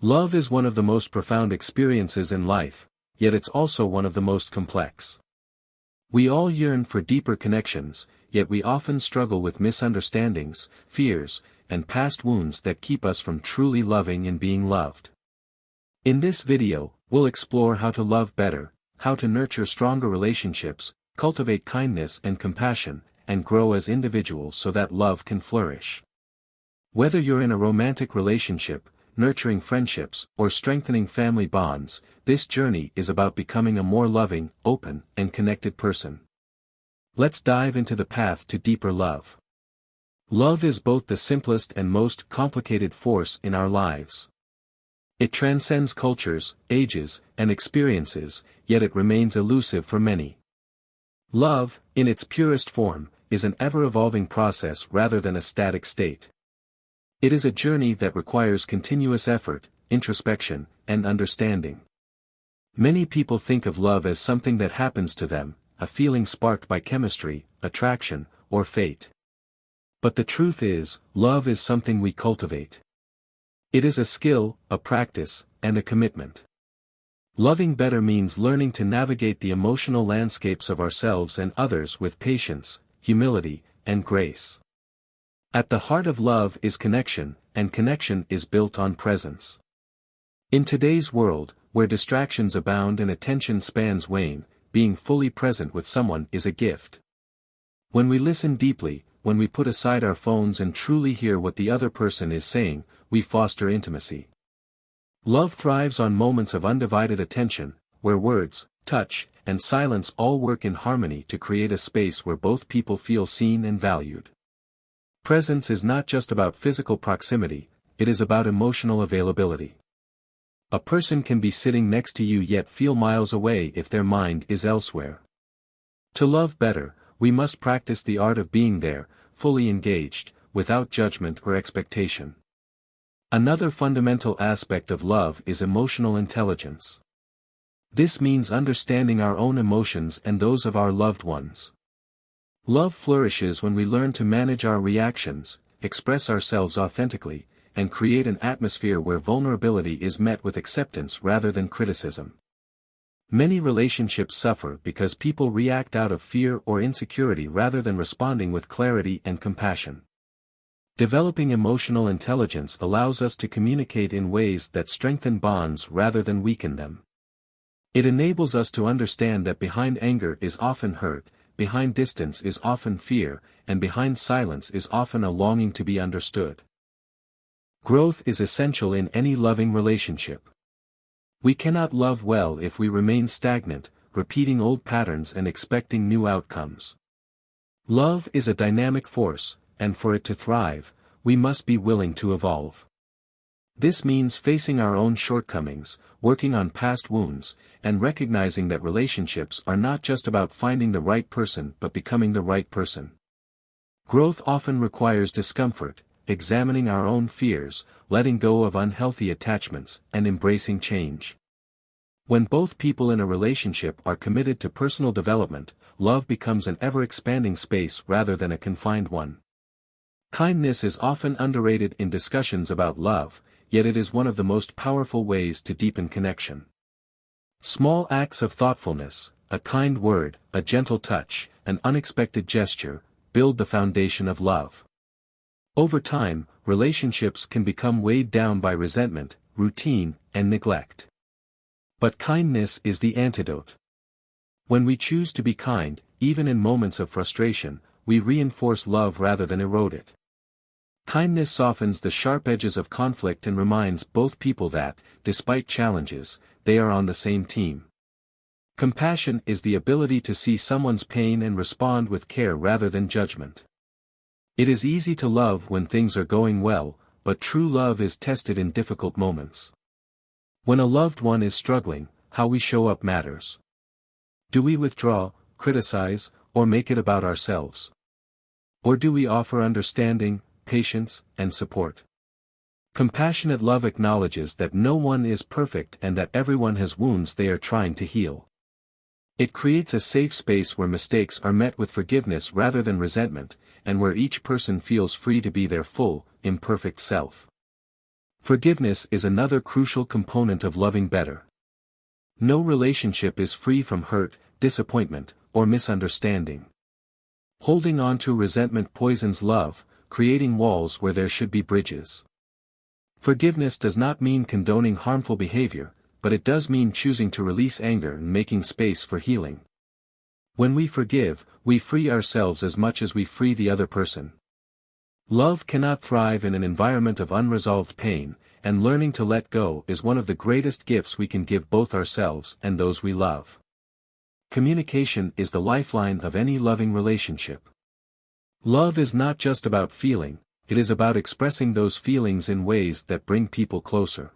Love is one of the most profound experiences in life, yet it's also one of the most complex. We all yearn for deeper connections, yet we often struggle with misunderstandings, fears, and past wounds that keep us from truly loving and being loved. In this video, we'll explore how to love better, how to nurture stronger relationships, cultivate kindness and compassion, and grow as individuals so that love can flourish. Whether you're in a romantic relationship, nurturing friendships, or strengthening family bonds, this journey is about becoming a more loving, open, and connected person. Let's dive into the path to deeper love. Love is both the simplest and most complicated force in our lives. It transcends cultures, ages, and experiences, yet it remains elusive for many. Love, in its purest form, is an ever-evolving process rather than a static state. It is a journey that requires continuous effort, introspection, and understanding. Many people think of love as something that happens to them, a feeling sparked by chemistry, attraction, or fate. But the truth is, love is something we cultivate. It is a skill, a practice, and a commitment. Loving better means learning to navigate the emotional landscapes of ourselves and others with patience, humility, and grace. At the heart of love is connection, and connection is built on presence. In today's world, where distractions abound and attention spans wane, being fully present with someone is a gift. When we listen deeply, when we put aside our phones and truly hear what the other person is saying, we foster intimacy. Love thrives on moments of undivided attention, where words, touch, and silence all work in harmony to create a space where both people feel seen and valued. Presence is not just about physical proximity, it is about emotional availability. A person can be sitting next to you yet feel miles away if their mind is elsewhere. To love better, we must practice the art of being there, fully engaged, without judgment or expectation. Another fundamental aspect of love is emotional intelligence. This means understanding our own emotions and those of our loved ones. Love flourishes when we learn to manage our reactions, express ourselves authentically, and create an atmosphere where vulnerability is met with acceptance rather than criticism. Many relationships suffer because people react out of fear or insecurity rather than responding with clarity and compassion. Developing emotional intelligence allows us to communicate in ways that strengthen bonds rather than weaken them. It enables us to understand that behind anger is often hurt, behind distance is often fear, and behind silence is often a longing to be understood. Growth is essential in any loving relationship. We cannot love well if we remain stagnant, repeating old patterns and expecting new outcomes. Love is a dynamic force, and for it to thrive, we must be willing to evolve. This means facing our own shortcomings, working on past wounds, and recognizing that relationships are not just about finding the right person but becoming the right person. Growth often requires discomfort, examining our own fears, letting go of unhealthy attachments, and embracing change. When both people in a relationship are committed to personal development, love becomes an ever-expanding space rather than a confined one. Kindness is often underrated in discussions about love, yet it is one of the most powerful ways to deepen connection. Small acts of thoughtfulness, a kind word, a gentle touch, an unexpected gesture, build the foundation of love. Over time, relationships can become weighed down by resentment, routine, and neglect. But kindness is the antidote. When we choose to be kind, even in moments of frustration, we reinforce love rather than erode it. Kindness softens the sharp edges of conflict and reminds both people that, despite challenges, they are on the same team. Compassion is the ability to see someone's pain and respond with care rather than judgment. It is easy to love when things are going well, but true love is tested in difficult moments. When a loved one is struggling, how we show up matters. Do we withdraw, criticize, or make it about ourselves? Or do we offer understanding, patience, and support? Compassionate love acknowledges that no one is perfect and that everyone has wounds they are trying to heal. It creates a safe space where mistakes are met with forgiveness rather than resentment, and where each person feels free to be their full, imperfect self. Forgiveness is another crucial component of loving better. No relationship is free from hurt, disappointment, or misunderstanding. Holding on to resentment poisons love, creating walls where there should be bridges. Forgiveness does not mean condoning harmful behavior, but it does mean choosing to release anger and making space for healing. When we forgive, we free ourselves as much as we free the other person. Love cannot thrive in an environment of unresolved pain, and learning to let go is one of the greatest gifts we can give both ourselves and those we love. Communication is the lifeline of any loving relationship. Love is not just about feeling, it is about expressing those feelings in ways that bring people closer.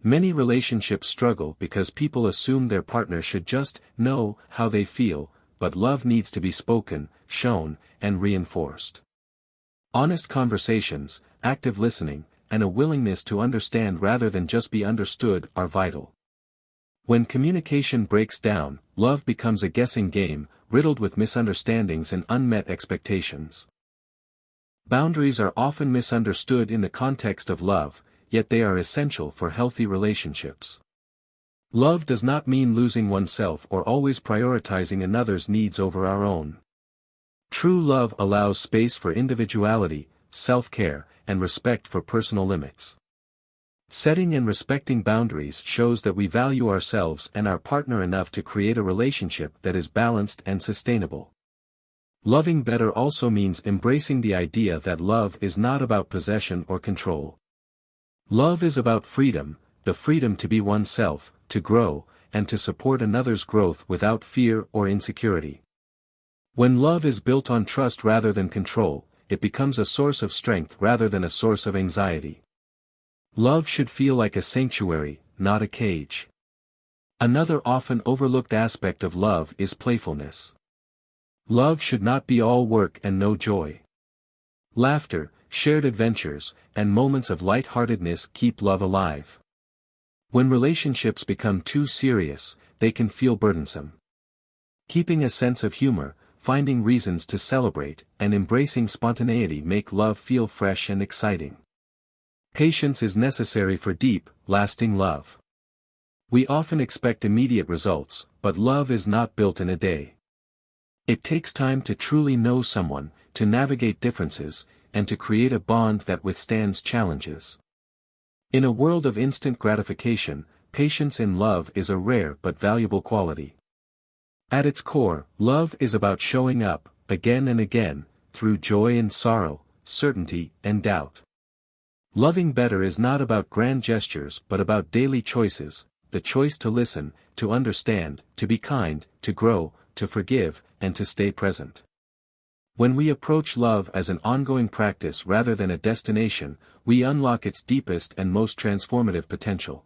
Many relationships struggle because people assume their partner should just know how they feel, but love needs to be spoken, shown, and reinforced. Honest conversations, active listening, and a willingness to understand rather than just be understood are vital. When communication breaks down, love becomes a guessing game, riddled with misunderstandings and unmet expectations. Boundaries are often misunderstood in the context of love, yet they are essential for healthy relationships. Love does not mean losing oneself or always prioritizing another's needs over our own. True love allows space for individuality, self-care, and respect for personal limits. Setting and respecting boundaries shows that we value ourselves and our partner enough to create a relationship that is balanced and sustainable. Loving better also means embracing the idea that love is not about possession or control. Love is about freedom, the freedom to be oneself, to grow, and to support another's growth without fear or insecurity. When love is built on trust rather than control, it becomes a source of strength rather than a source of anxiety. Love should feel like a sanctuary, not a cage. Another often overlooked aspect of love is playfulness. Love should not be all work and no joy. Laughter, shared adventures, and moments of light-heartedness keep love alive. When relationships become too serious, they can feel burdensome. Keeping a sense of humor, finding reasons to celebrate, and embracing spontaneity make love feel fresh and exciting. Patience is necessary for deep, lasting love. We often expect immediate results, but love is not built in a day. It takes time to truly know someone, to navigate differences, and to create a bond that withstands challenges. In a world of instant gratification, patience in love is a rare but valuable quality. At its core, love is about showing up, again and again, through joy and sorrow, certainty and doubt. Loving better is not about grand gestures but about daily choices, the choice to listen, to understand, to be kind, to grow, to forgive, and to stay present. When we approach love as an ongoing practice rather than a destination, we unlock its deepest and most transformative potential.